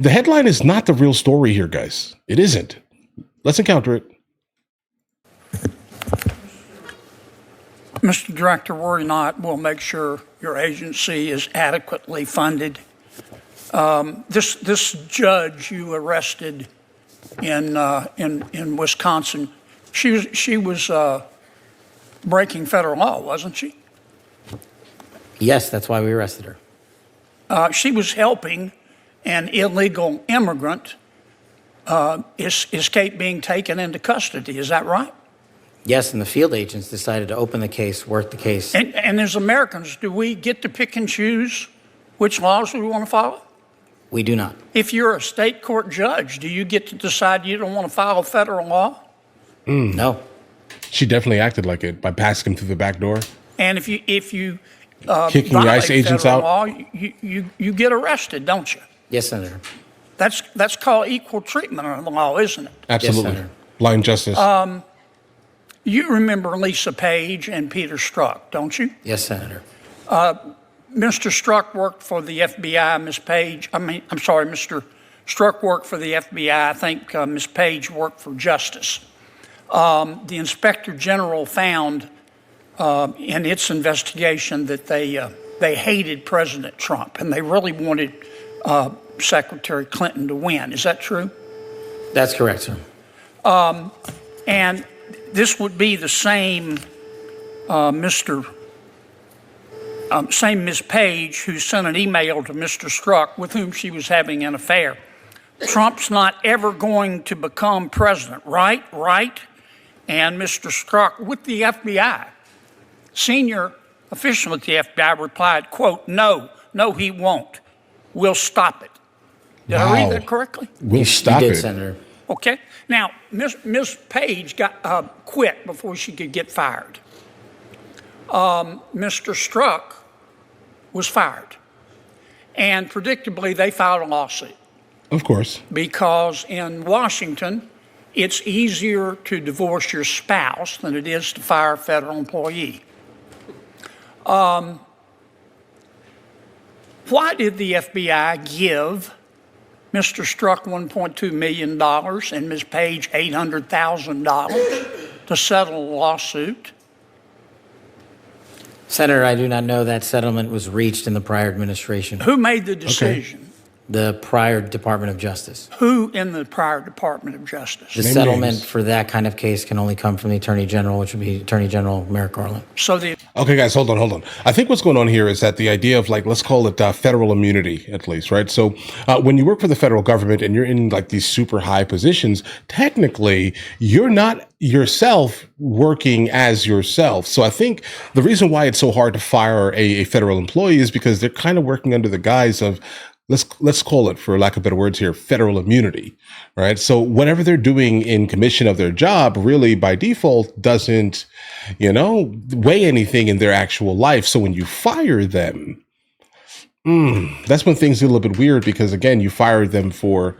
The headline is not the real story here, guys. It isn't. Let's encounter it. Mr. Director, worry not. We'll make sure your agency is adequately funded. This judge you arrested in Wisconsin, she was breaking federal law, wasn't she? Yes, that's why we arrested her. She was helping an illegal immigrant escape being taken into custody. Is that right? Yes, and the field agents decided to open the case, work the case. And as Americans, do we get to pick and choose which laws we want to follow? We do not. If you're a state court judge, do you get to decide you don't want to follow federal law? No. She definitely acted like it by passing him through the back door. And if you Kicking the ICE agents federal out? law, you get arrested, don't you? Yes, Senator. That's called equal treatment under the law, isn't it? Absolutely. Yes, Senator. Blind justice. You remember Lisa Page and Peter Strzok, don't you? Yes, Senator. Mr. Strzok worked for the FBI, Mr. Strzok worked for the FBI. I think Ms. Page worked for Justice. The Inspector General found in its investigation that they hated President Trump and they really wanted Secretary Clinton to win. Is that true? That's correct, sir. And this would be the same same Ms. Page who sent an email to Mr. Strzok with whom she was having an affair. Trump's not ever going to become president, right? Right? And Mr. Strzok with the FBI, senior official at the FBI replied, quote, no, he won't. We'll stop it. Did I read that correctly? We'll stop you did, it. Senator. Okay. Now, Ms. Page got quit before she could get fired. Mr. Strzok was fired. And predictably, they filed a lawsuit. Of course. Because in Washington, it's easier to divorce your spouse than it is to fire a federal employee. Why did the FBI give Mr. Strzok $1.2 million and Ms. Page $800,000 to settle a lawsuit? Senator, I do not know that settlement was reached in the prior administration. Who made the decision? The prior Department of Justice. Who in the prior Department of Justice? The settlement for that kind of case can only come from the Attorney General, which would be Attorney General Merrick Garland. Okay, guys, hold on. I think what's going on here is that the idea of, like, let's call it federal immunity, at least, right? So when you work for the federal government and you're in like these super high positions, technically you're not yourself working as yourself. So I think the reason why it's so hard to fire a federal employee is because they're kind of working under the guise of, let's call it, for lack of better words here, federal immunity, right? So whatever they're doing in commission of their job really by default doesn't, weigh anything in their actual life. So when you fire them, that's when things get a little bit weird, because again, you fired them for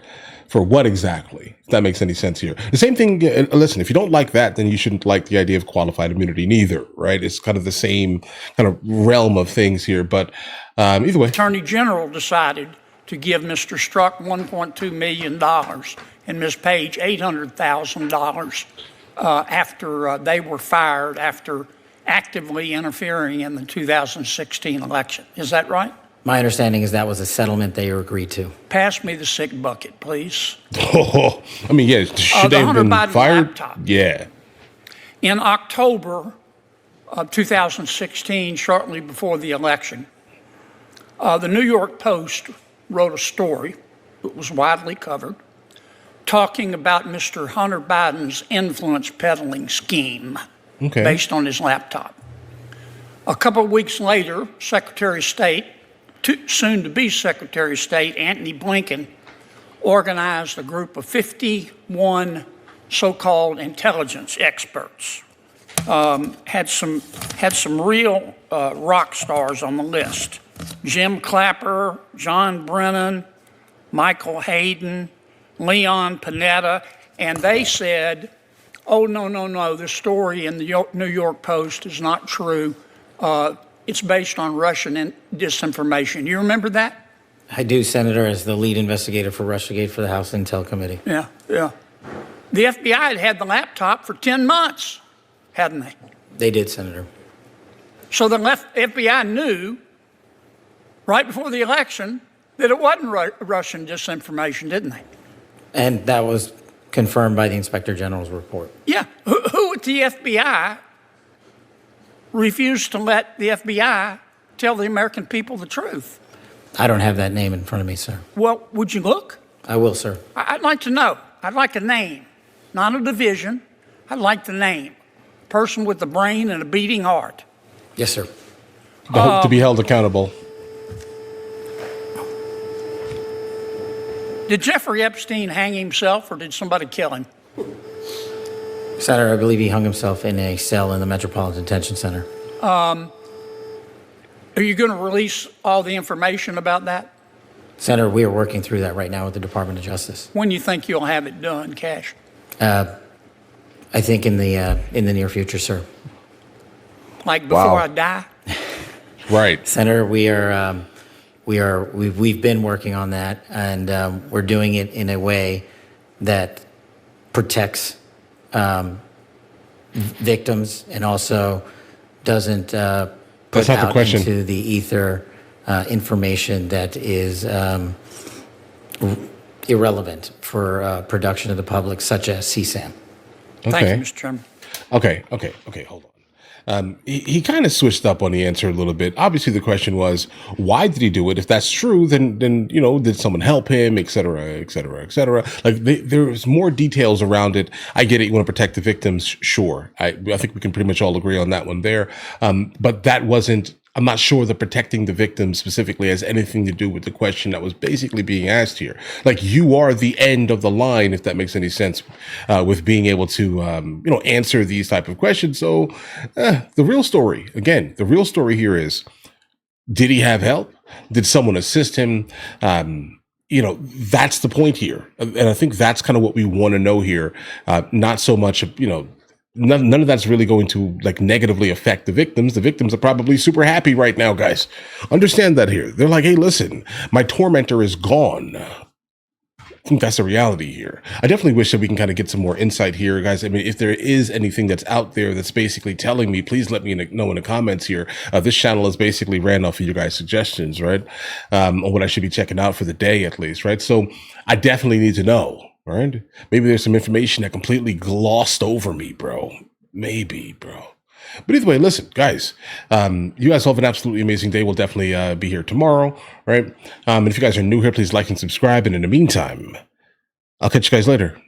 what exactly? If that makes any sense here. The same thing, listen, if you don't like that, then you shouldn't like the idea of qualified immunity neither, right? It's kind of the same kind of realm of things here, but either way. Attorney General decided to give Mr. Strzok $1.2 million and Ms. Page $800,000 after they were fired after actively interfering in the 2016 election. Is that right? My understanding is that was a settlement they agreed to. Pass me the sick bucket, please. Oh, I mean, yeah, should they have been fired? Laptop. Yeah. In October of 2016, shortly before the election, the New York Post wrote a story that was widely covered talking about Mr. Hunter Biden's influence peddling scheme based on his laptop. A couple of weeks later, Secretary of State, soon to be Secretary of State, Antony Blinken, organized a group of 51 so-called intelligence experts. Had some real rock stars on the list. Jim Clapper, John Brennan, Michael Hayden, Leon Panetta, and they said, oh, no, the story in the New York Post is not true. It's based on Russian disinformation. You remember that? I do, Senator, as the lead investigator for Russiagate for the House Intel Committee. Yeah, yeah. The FBI had had the laptop for 10 months, hadn't they? They did, Senator. So the FBI knew right before the election that it wasn't Russian disinformation, didn't they? And that was confirmed by the Inspector General's report. Yeah. Who at the FBI refused to let the FBI tell the American people the truth? I don't have that name in front of me, sir. Well, would you look? I will, sir. I'd like to know. I'd like a name, not a division. I'd like the name. Person with a brain and a beating heart. Yes, sir. To be held accountable. Did Jeffrey Epstein hang himself or did somebody kill him? Senator, I believe he hung himself in a cell in the Metropolitan Detention Center. Are you going to release all the information about that? Senator, we are working through that right now with the Department of Justice. When you think you'll have it done, Cash? I think in the near future, sir. Like before I die? Right. Senator, we've been working on that, and we're doing it in a way that protects victims and also doesn't put out into the ether information that is irrelevant for production of the public, such as CSAM. Okay. Thank you, Mr. Chairman. Okay, hold on. He kind of switched up on the answer a little bit. Obviously, the question was, why did he do it? If that's true, then did someone help him, et cetera, et cetera, et cetera? Like, there's more details around it. I get it. You want to protect the victims. Sure. I think we can pretty much all agree on that one there. But that wasn't, I'm not sure that protecting the victims specifically has anything to do with the question that was basically being asked here. Like, you are the end of the line, if that makes any sense, with being able to, answer these type of questions. So the real story here is, did he have help? Did someone assist him? That's the point here. And I think that's kind of what we want to know here. Not so much, none of that's really going to negatively affect the victims. The victims are probably super happy right now, guys. Understand that here. They're like, hey, listen, my tormentor is gone. I think that's the reality here. I definitely wish that we can kind of get some more insight here, guys. I mean, if there is anything that's out there that's basically telling me, please let me know in the comments here. This channel is basically ran off of you guys' suggestions, right? On what I should be checking out for the day, at least, right? So I definitely need to know. Right? Maybe there's some information that completely glossed over me, bro. Maybe, bro. But either way, listen, guys, you guys all have an absolutely amazing day. We'll definitely be here tomorrow, right? And if you guys are new here, please like and subscribe. And in the meantime, I'll catch you guys later.